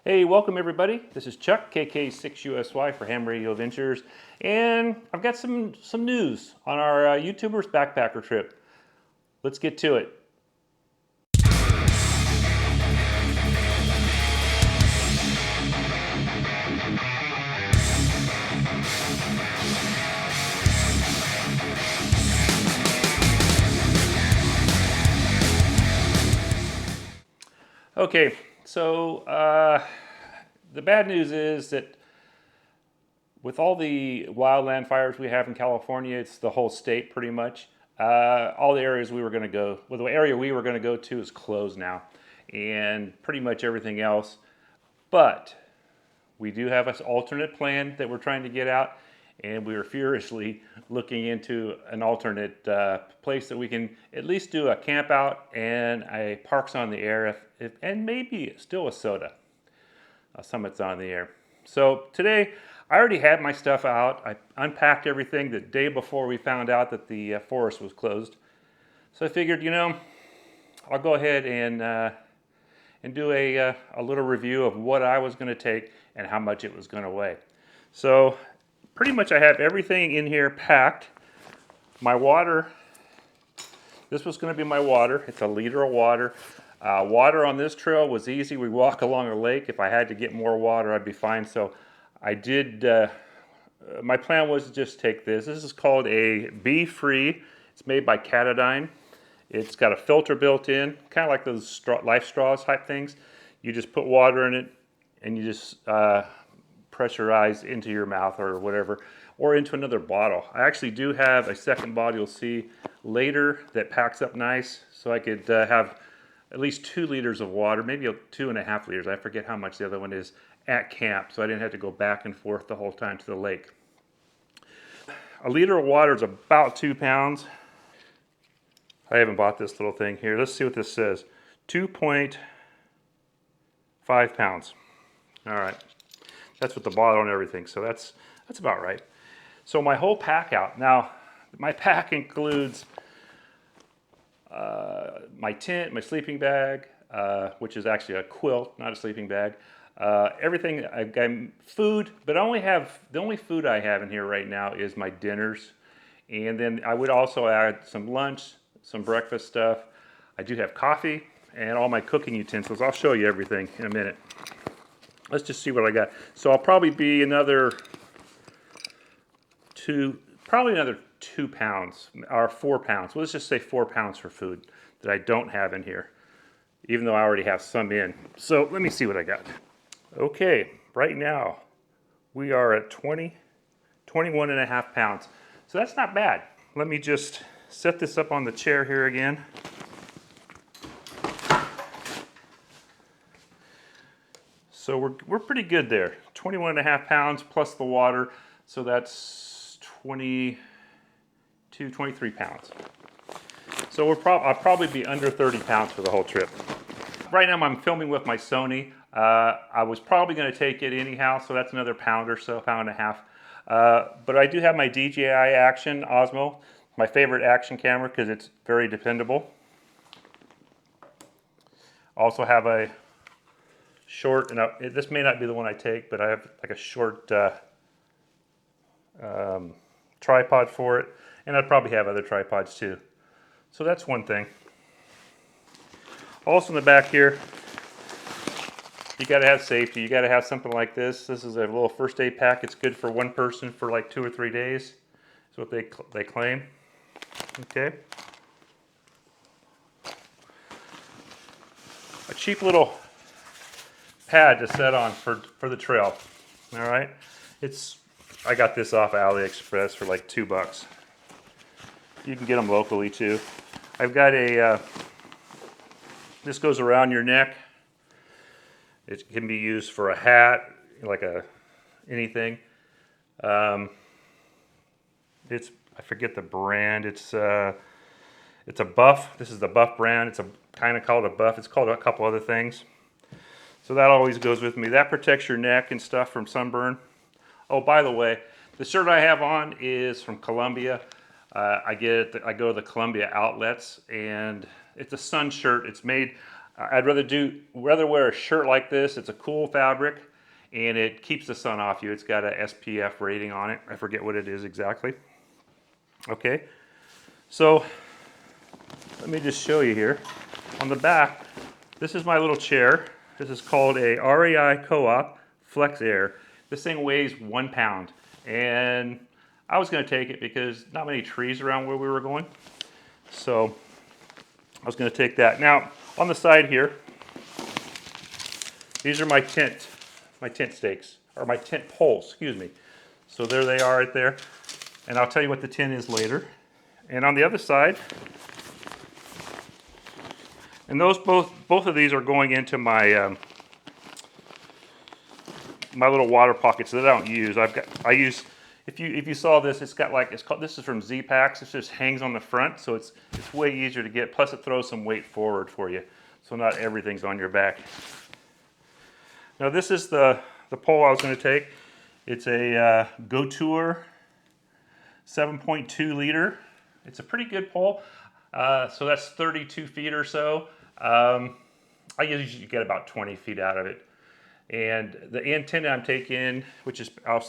Hey, welcome everybody. This is Chuck, KK6USY for Ham Radio Ventures, and I've got some news on our YouTubers backpacker trip. Let's get to it. Okay, so the bad news is that with all the wildland fires we have in California, it's the whole state pretty much. All the areas we were going to go, well, the area we were going to go to is closed now, and pretty much everything else. But we do have an alternate plan that we're trying to get out, and we are furiously looking into an alternate place that we can at least do a camp out and a parks on the air, and maybe still a soda. Summits on the air. So today, I already had my stuff out. I unpacked everything the day before we found out that the forest was closed. So I figured, I'll go ahead and do a little review of what I was going to take and how much it was going to weigh. So pretty much I have everything in here packed. My water, this was going to be my water. It's a liter of water. Water on this trail was easy. We walk along a lake. If I had to get more water, I'd be fine. So I did, my plan was to just take this. This is called a Be Free. It's made by Catadine. It's got a filter built in, kind of like those life straws type things. You just put water in it and you just pressurize into your mouth or whatever, or into another bottle. I actually do have a second bottle you'll see later that packs up nice, so I could have at least 2 liters of water, maybe 2.5 liters. I forget how much the other one is at camp, so I didn't have to go back and forth the whole time to the lake. A liter of water is about 2 pounds. I haven't bought this little thing here. Let's see what this says. 2.5 pounds. All right. That's with the bottle and everything, so that's about right. So my whole pack out. Now, my pack includes my tent, my sleeping bag, which is actually a quilt, not a sleeping bag. Everything, I've got food, but the only food I have in here right now is my dinners. And then I would also add some lunch, some breakfast stuff. I do have coffee and all my cooking utensils. I'll show you everything in a minute. Let's just see what I got. So I'll probably be another 2 pounds or 4 pounds. Well, let's just say 4 pounds for food that I don't have in here, even though I already have some in. So let me see what I got. Okay, right now we are at 21.5 pounds. So that's not bad. Let me just set this up on the chair here again. So we're pretty good there. 21.5 pounds plus the water, so that's 22, 23 pounds. So I'll probably be under 30 pounds for the whole trip. Right now I'm filming with my Sony. I was probably going to take it anyhow, so that's another pound or so, pound and a half. But I do have my DJI Action Osmo, my favorite action camera because it's very dependable. Also have a short, and this may not be the one I take, but I have like a short tripod for it, and I'd probably have other tripods too. So that's one thing. Also in the back here, you got to have safety. You got to have something like this. This is a little first aid pack. It's good for one person for like 2 or 3 days. That's what they claim. Okay. A cheap little pad to set on for the trail. All right. I got this off AliExpress for like $2. You can get them locally too. I've got this goes around your neck. It can be used for a hat, like anything. I forget the brand. It's a Buff. This is the Buff brand. It's kind of called a Buff. It's called a couple other things. So that always goes with me. That protects your neck and stuff from sunburn. Oh, by the way, the shirt I have on is from Columbia. I go to the Columbia outlets, and it's a sun shirt. It's made, I'd rather wear a shirt like this. It's a cool fabric, and it keeps the sun off you. It's got a SPF rating on it. I forget what it is exactly. Okay, so let me just show you here. On the back, this is my little chair. This is called a REI Co-op Flex Air. This thing weighs 1 pound, and I was going to take it because not many trees around where we were going. So I was going to take that. Now, on the side here, these are my tent stakes, or my tent poles, excuse me. So there they are right there. And I'll tell you what the tent is later. And on the other side, and those both of these are going into my my little water pockets that I don't use. I use, if you saw this, it's got like, this is from Z-Packs. It just hangs on the front, so it's way easier to get. Plus it throws some weight forward for you, so not everything's on your back. Now this is the pole I was going to take. It's a Go Tour 7.2 liter. It's a pretty good pole. So that's 32 feet or so. I usually get about 20 feet out of it. And the antenna I'm taking, which is, I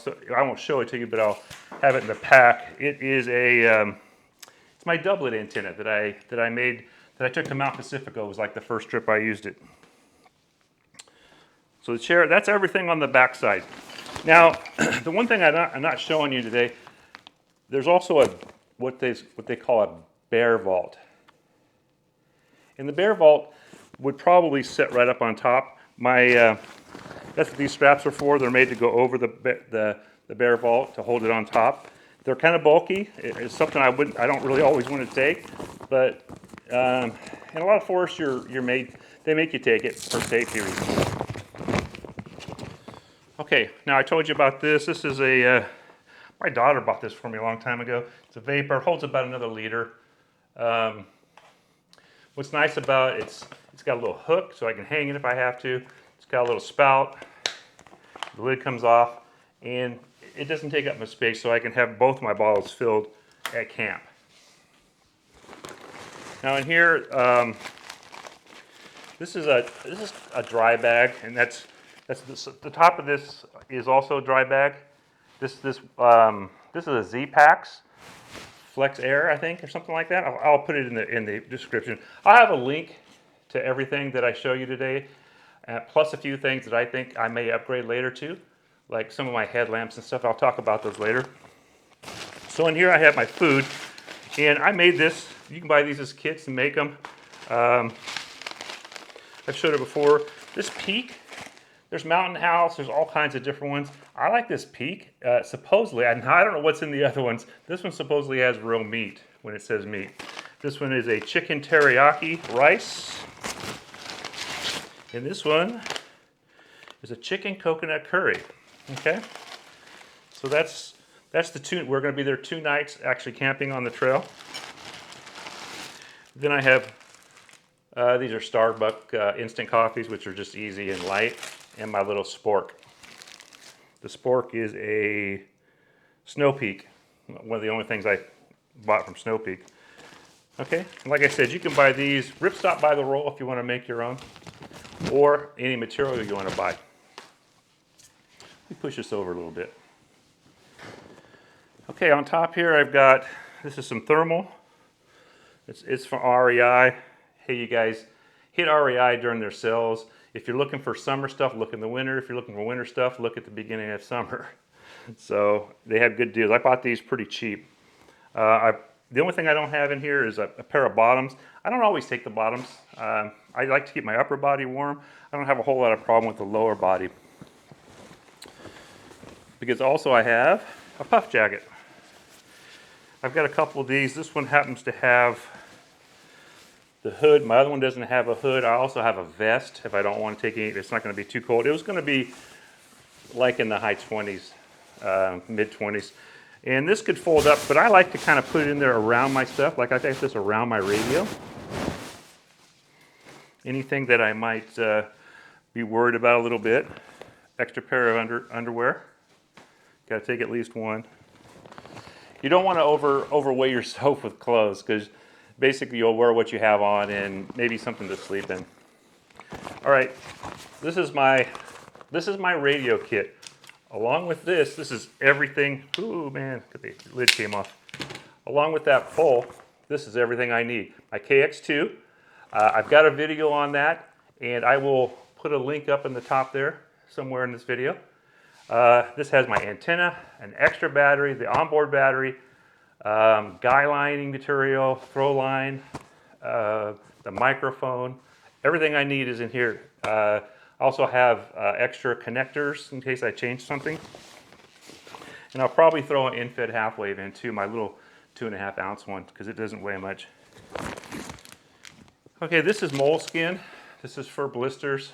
won't show it to you, but I'll have it in the pack. It is it's my doublet antenna that I made, that I took to Mount Pacifico. It was like the first trip I used it. So the chair, that's everything on the back side. Now, the one thing I'm not showing you today, there's also what they call a bear vault. And the bear vault would probably sit right up on top. That's what these straps are for. They're made to go over the bear vault to hold it on top. They're kind of bulky. It's something I don't really always want to take, but in a lot of forests, they make you take it for safety reasons. Okay, now I told you about this. This is my daughter bought this for me a long time ago. It's a vapor. It holds about another liter. What's nice about it, it's got a little hook so I can hang it if I have to. It's got a little spout. The lid comes off, and it doesn't take up much space, so I can have both my bottles filled at camp. Now in here, this is a dry bag, and the top of this is also a dry bag. This is a Z-Packs Flex Air, I think, or something like that. I'll put it in the description. I'll have a link to everything that I show you today, plus a few things that I think I may upgrade later too, like some of my headlamps and stuff. I'll talk about those later. So in here I have my food, and I made this. You can buy these as kits and make them. I've showed it before. This Peak, there's Mountain House, there's all kinds of different ones. I like this Peak. Supposedly, I don't know what's in the other ones. This one supposedly has real meat when it says meat. This one is a chicken teriyaki rice. And this one is a chicken coconut curry. Okay? So that's the two. We're going to be there 2 nights actually camping on the trail. Then I have, these are Starbucks instant coffees, which are just easy and light, and my little spork. The spork is a Snow Peak, one of the only things I bought from Snow Peak. Okay, and like I said, you can buy these ripstop by the roll if you want to make your own, or any material you want to buy. Let me push this over a little bit. Okay, on top here I've got, this is some thermal. It's from REI. Hey, you guys, hit REI during their sales. If you're looking for summer stuff, look in the winter. If you're looking for winter stuff, look at the beginning of summer. So they have good deals. I bought these pretty cheap. The only thing I don't have in here is a pair of bottoms. I don't always take the bottoms. I like to keep my upper body warm. I don't have a whole lot of problem with the lower body. Because also I have a puff jacket. I've got a couple of these. This one happens to have the hood. My other one doesn't have a hood. I also have a vest if I don't want to take any, it's not going to be too cold. It was going to be like in the high 20s, mid 20s. And this could fold up, but I like to kind of put it in there around my stuff. Like I take this around my radio. Anything that I might be worried about a little bit. Extra pair of underwear. Got to take at least one. You don't want to overweigh yourself with clothes, because basically you'll wear what you have on and maybe something to sleep in. All right, this is my radio kit. Along with this is everything. Ooh man, the lid came off. Along with that pole, this is everything I need. My KX2. I've got a video on that, and I will put a link up in the top there somewhere in this video. This has my antenna, an extra battery, the onboard battery, guy lining material, throw line, the microphone. Everything I need is in here. I also have extra connectors in case I change something. And I'll probably throw an in-fed half wave into my little 2.5 ounce one because it doesn't weigh much. Okay, this is moleskin. This is for blisters.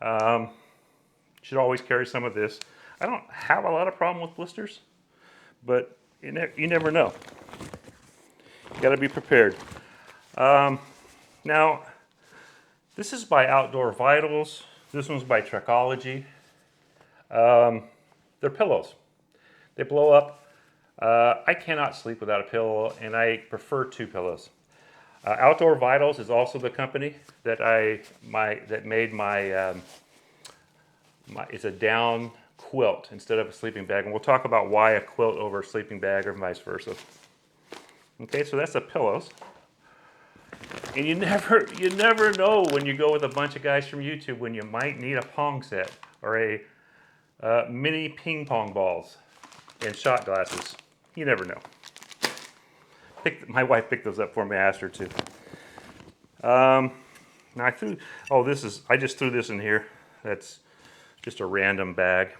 Should always carry some of this. I don't have a lot of problem with blisters, but you never know. You gotta be prepared. Now, this is by Outdoor Vitals. This one's by Trekology. They're pillows. They blow up. I cannot sleep without a pillow, and I prefer 2 pillows. Outdoor Vitals is also the company that made my, it's a down quilt instead of a sleeping bag, and we'll talk about why a quilt over a sleeping bag or vice versa. Okay, so that's the pillows. And you never know when you go with a bunch of guys from YouTube when you might need a pong set or a mini ping pong balls and shot glasses. You never know. My wife picked those up for me. I asked her to. Now I just threw this in here. That's just a random bag.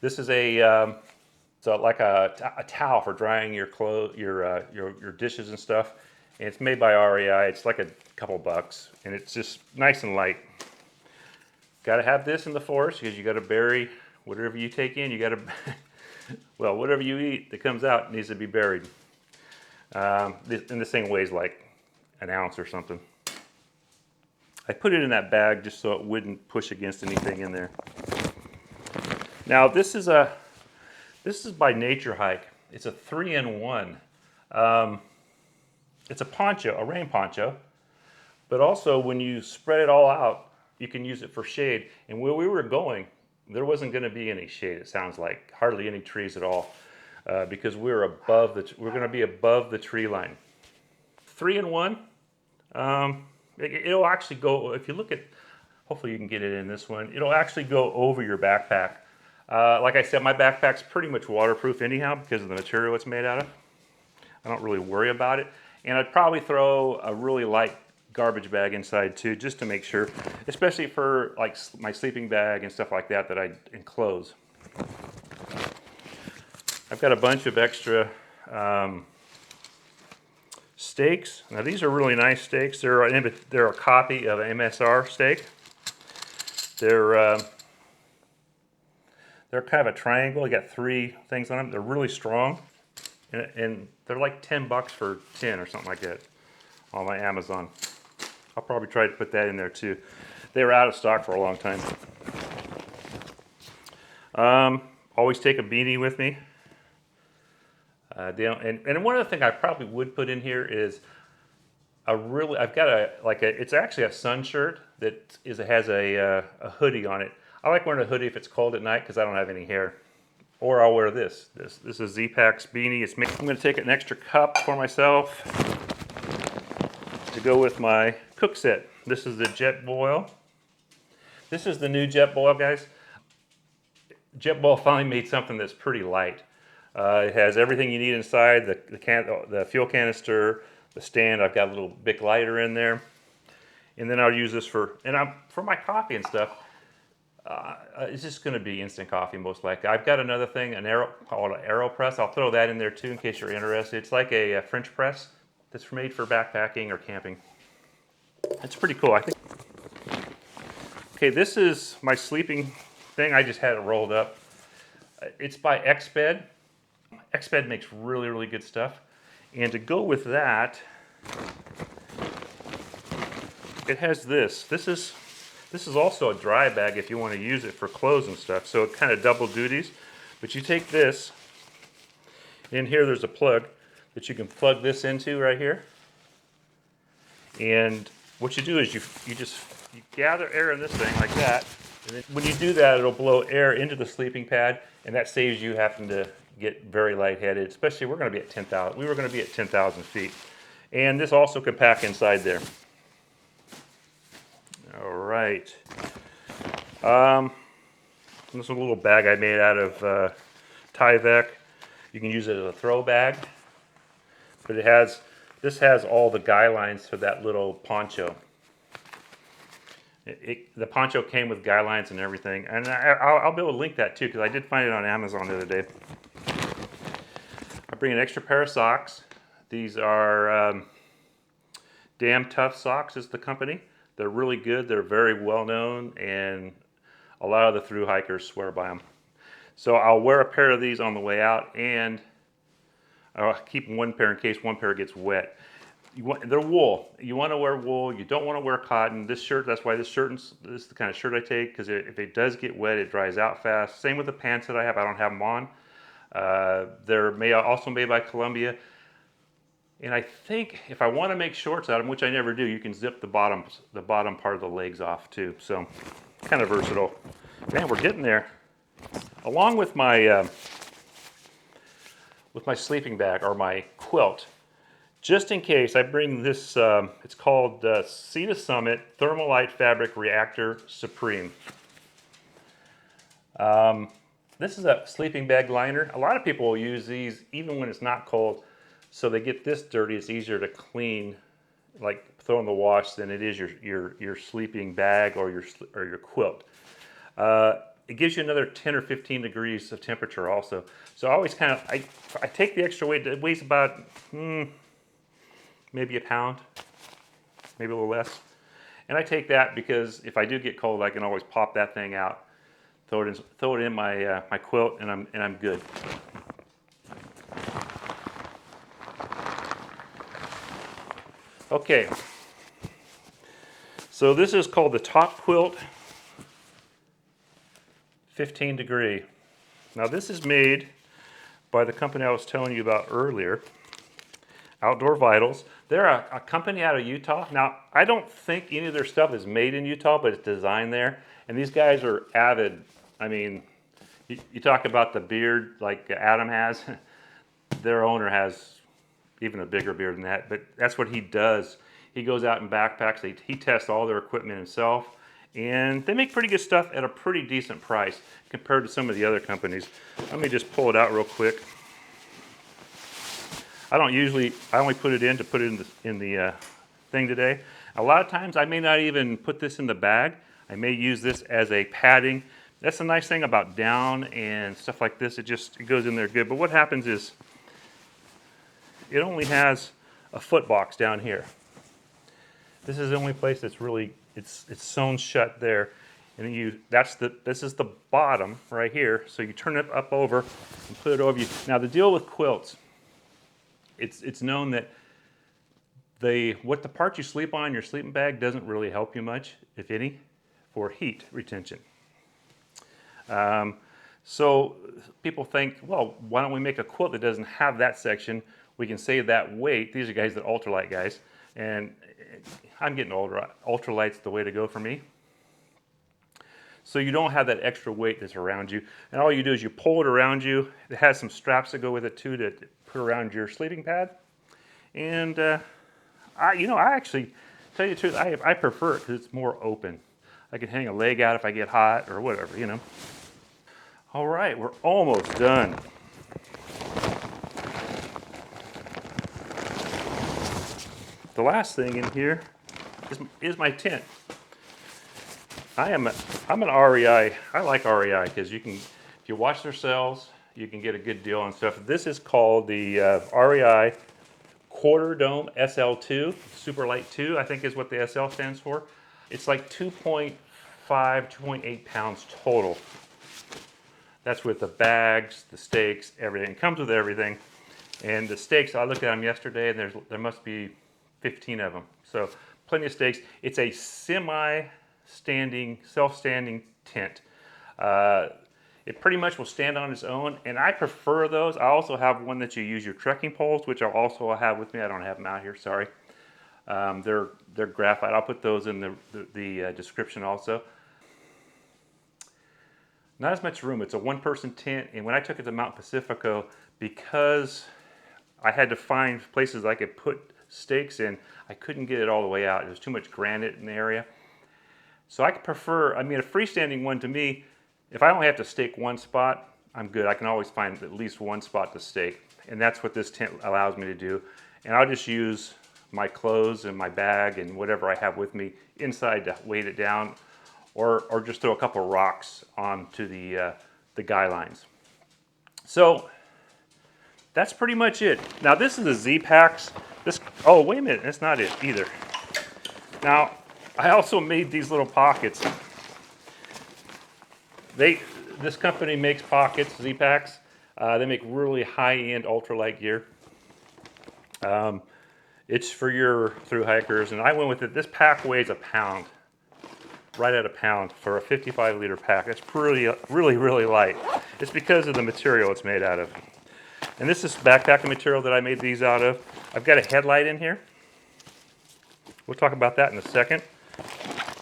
This is like a towel for drying your clothes, your dishes and stuff. And it's made by REI. It's like a couple bucks, and it's just nice and light. Got to have this in the forest because you got to bury whatever you take in. You got to, well, whatever you eat that comes out needs to be buried. And this thing weighs like an ounce or something. I put it in that bag just so it wouldn't push against anything in there. Now this is by Nature Hike. It's a 3-in-1. It's a poncho, a rain poncho, but also when you spread it all out, you can use it for shade. And where we were going, there wasn't going to be any shade. It sounds like hardly any trees at all, because we're going to be above the tree line. 3-in-1. It'll actually go. If you look at, hopefully you can get it in this one. It'll actually go over your backpack. Like I said, my backpack's pretty much waterproof anyhow because of the material it's made out of. I don't really worry about it. And I'd probably throw a really light garbage bag inside too, just to make sure, especially for like my sleeping bag and stuff like that I enclose. I've got a bunch of extra steaks. Now these are really nice steaks. They're a copy of an MSR steak. They're kind of a triangle. You got 3 things on them. They're really strong. And they're like $10 for 10 or something like that on my Amazon. I'll probably try to put that in there too. They were out of stock for a long time. Always take a beanie with me. And one other thing I probably would put in here is it's actually a sun shirt that has a hoodie on it. I like wearing a hoodie if it's cold at night because I don't have any hair. Or I'll wear this. This is Z-Pac's beanie. I'm going to take an extra cup for myself to go with my cook set. This is the Jetboil. This is the new Jetboil, guys. Jetboil finally made something that's pretty light. It has everything you need inside, the fuel canister, the stand. I've got a little Bic lighter in there. And then I'll use this for my coffee and stuff. It's just going to be instant coffee most likely. I've got another thing, called an AeroPress. I'll throw that in there too in case you're interested. It's like a French press that's made for backpacking or camping. It's pretty cool, I think. Okay, this is my sleeping thing. I just had it rolled up. It's by Xbed. Xbed makes really, really good stuff. And to go with that, it has this. This is also a dry bag if you want to use it for clothes and stuff. So it kind of double duties. But you take this, in here there's a plug that you can plug this into right here. And what you do is you gather air in this thing like that, and then when you do that, it'll blow air into the sleeping pad, and that saves you having to get very lightheaded. Especially we're going to be at 10,000. We were going to be at 10,000 feet, and this also can pack inside there. All right. This is a little bag I made out of Tyvek. You can use it as a throw bag, but this has all the guy lines for that little poncho. The poncho came with guy lines and everything, and I'll be able to link that too because I did find it on Amazon the other day. I bring an extra pair of socks. These are Damn Tough Socks is the company. They're really good. They're very well known, and a lot of the thru hikers swear by them. So I'll wear a pair of these on the way out, and I'll keep one pair in case one pair gets wet. They're wool. You want to wear wool. You don't want to wear cotton. This shirt, that's why this is the kind of shirt I take, because if it does get wet, it dries out fast. Same with the pants that I have. I don't have them on. They're also made by Columbia. And I think if I want to make shorts out of them, which I never do, you can zip the bottom part of the legs off too. So kind of versatile. Man, we're getting there. Along with my sleeping bag or my quilt, just in case, I bring this. It's called Sea to Summit Thermalite Fabric Reactor Supreme. This is a sleeping bag liner. A lot of people will use these even when it's not cold. So they get this dirty, it's easier to clean, like throw in the wash, than it is your sleeping bag or your quilt. It gives you another 10 or 15 degrees of temperature also. So I always I take the extra weight. It weighs about maybe a pound, maybe a little less. And I take that because if I do get cold, I can always pop that thing out, throw it in my my quilt, and I'm good. Okay, so this is called the Top Quilt 15 degree. Now this is made by the company I was telling you about earlier, Outdoor Vitals. They're a company out of Utah. Now I don't think any of their stuff is made in Utah, but it's designed there. And these guys are avid. I mean, you talk about the beard like Adam has. Their owner has even a bigger beard than that, but that's what he does. He goes out in backpacks. He tests all their equipment himself, and they make pretty good stuff at a pretty decent price compared to some of the other companies. Let me just pull it out real quick. I only put it in to put it in the thing today. A lot of times I may not even put this in the bag. I may use this as a padding. That's the nice thing about down and stuff like this. It goes in there good. But what happens is, it only has a foot box down here. This is the only place that's really it's sewn shut there, and this is the bottom right here. So you turn it up over and put it over you. Now the deal with quilts, it's known that what the part you sleep on in your sleeping bag doesn't really help you much, if any, for heat retention. So people think, well, why don't we make a quilt that doesn't have that section? We can save that weight. These are guys that ultralight guys, and I'm getting older. Ultralight's the way to go for me. So you don't have that extra weight that's around you, and all you do is you pull it around you. It has some straps that go with it too to put around your sleeping pad. And I actually, tell you the truth, I prefer it because it's more open. I can hang a leg out if I get hot or whatever, you know. All right, we're almost done. The last thing in here is my tent. I'm an REI. I like REI because if you watch their sales, you can get a good deal on stuff. This is called the REI Quarter Dome SL2, Super Light 2, I think is what the SL stands for. It's like 2.5, 2.8 pounds total. That's with the bags, the stakes, everything. It comes with everything. And the stakes, I looked at them yesterday, and there must be 15 of them. So plenty of stakes. It's a semi-standing, self-standing tent. It pretty much will stand on its own, and I prefer those. I also have one that you use your trekking poles, which I also have with me. I don't have them out here, sorry. They're graphite. I'll put those in the description also. Not as much room. It's a one-person tent, and when I took it to Mount Pacifico, because I had to find places I could put stakes in, I couldn't get it all the way out. There's too much granite in the area. So I prefer, I mean, a freestanding one to me, if I only have to stake one spot, I'm good. I can always find at least one spot to stake. And that's what this tent allows me to do. And I'll just use my clothes and my bag and whatever I have with me inside to weight it down, or just throw a couple rocks onto the guy lines. So that's pretty much it. Now this is the Z-Packs. Oh, wait a minute, that's not it either. Now, I also made these little pockets. This company makes pockets, Z-Packs. They make really high-end ultralight gear. It's for your thru hikers, and I went with it. This pack weighs a pound, right at a pound for a 55-liter pack. It's really light. It's because of the material it's made out of. And this is backpacking material that I made these out of. I've got a headlight in here. We'll talk about that in a second.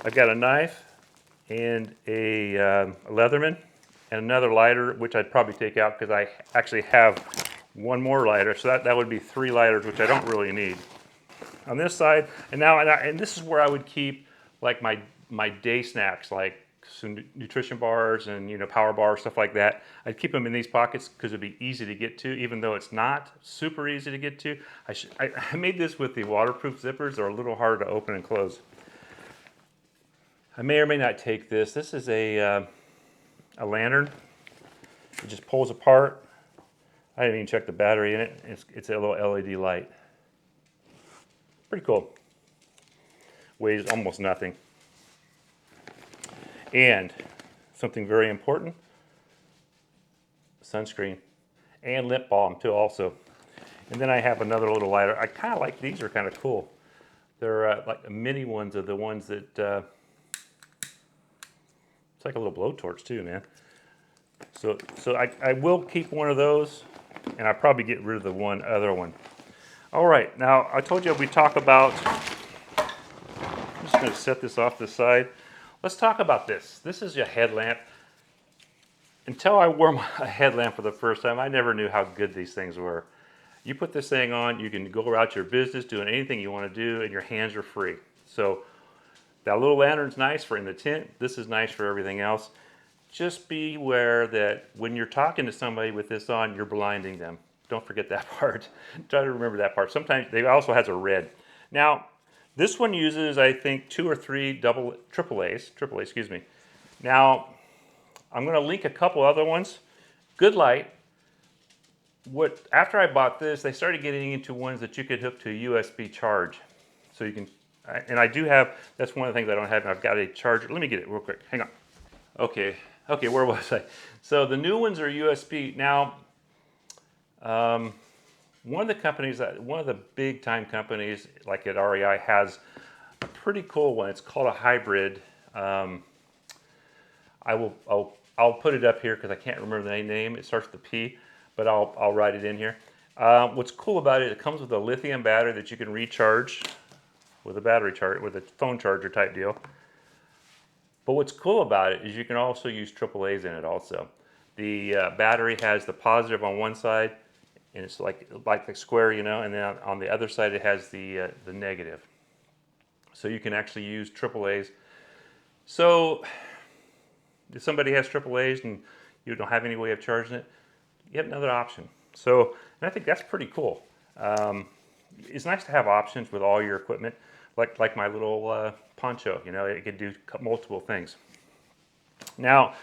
I've got a knife and a Leatherman and another lighter, which I'd probably take out because I actually have one more lighter. So that would be 3 lighters, which I don't really need. On this side, and this is where I would keep like my day snacks, like some nutrition bars and power bars, stuff like that. I'd keep them in these pockets because it'd be easy to get to, even though it's not super easy to get to. I made this with the waterproof zippers. They're a little harder to open and close. I may or may not take this. This is a lantern. It just pulls apart. I didn't even check the battery in it. It's a little LED light. Pretty cool. Weighs almost nothing. And something very important, sunscreen and lip balm too also. And then I have another little lighter. I kind of like these, are kind of cool. They're like the mini ones are the ones that, it's like a little blowtorch too, man. So I will keep one of those, and I'll probably get rid of the other one. All right, now I told you we talk about, I'm just gonna set this off to the side. Let's talk about this. This is your headlamp. Until I wore a headlamp for the first time, I never knew how good these things were. You put this thing on, you can go about your business doing anything you want to do, and your hands are free. So that little lantern's nice for in the tent. This is nice for everything else. Just be aware that when you're talking to somebody with this on, you're blinding them. Don't forget that part. Try to remember that part. Sometimes they also has a red. Now, this one uses, I think, 2 or 3 AAA, excuse me. Now, I'm going to link a couple other ones. Good light. After I bought this, they started getting into ones that you could hook to a USB charge. So you can, and I do have, that's one of the things I don't have. I've got a charger. Let me get it real quick. Hang on. Okay, where was I? So the new ones are USB. Now, one of the big time companies like at REI has a pretty cool one. It's called a hybrid. I'll put it up here because I can't remember the name. It starts with a P, but I'll write it in here. What's cool about it, it comes with a lithium battery that you can recharge with a battery charger, with a phone charger type deal. But what's cool about it is you can also use AAAs in it also. The battery has the positive on one side, and it's like the square, and then on the other side it has the negative. So you can actually use AAAs. So if somebody has AAAs and you don't have any way of charging it, you have another option. So, and I think that's pretty cool. It's nice to have options with all your equipment, like my little poncho. It can do multiple things. Now,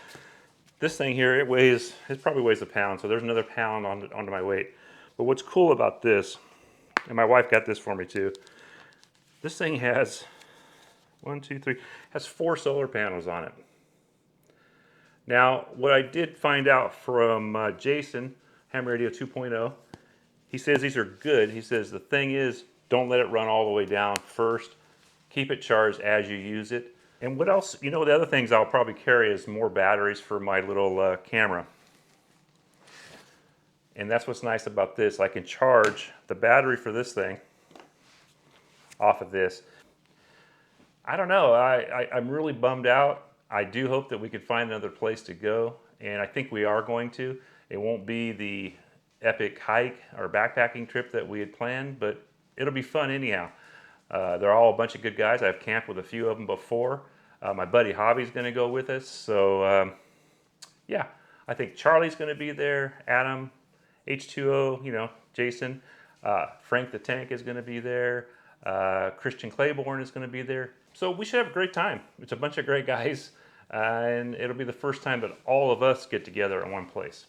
this thing here, it probably weighs a pound, so there's another pound onto my weight. But what's cool about this, and my wife got this for me too, this thing has 4 solar panels on it. Now, what I did find out from Jason, Ham Radio 2.0, he says these are good. He says the thing is, don't let it run all the way down first. Keep it charged as you use it. And what else? The other things I'll probably carry is more batteries for my little camera. And that's what's nice about this. I can charge the battery for this thing off of this. I don't know. I'm really bummed out. I do hope that we can find another place to go, and I think we are going to. It won't be the epic hike or backpacking trip that we had planned, but it'll be fun anyhow. They're all a bunch of good guys. I've camped with a few of them before. My buddy Hobby's going to go with us, so yeah, I think Charlie's going to be there. Adam, H2O, Jason, Frank the Tank is going to be there. Christian Claiborne is going to be there. So we should have a great time. It's a bunch of great guys, and it'll be the first time that all of us get together in one place.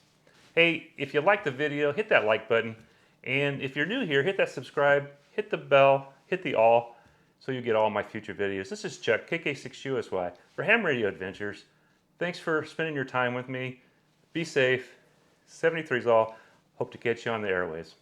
Hey, if you like the video, hit that like button. And if you're new here, hit that subscribe, hit the bell, hit the all, so you get all my future videos. This is Chuck, KK6USY, for Ham Radio Adventures. Thanks for spending your time with me. Be safe. 73's all. Hope to catch you on the airways.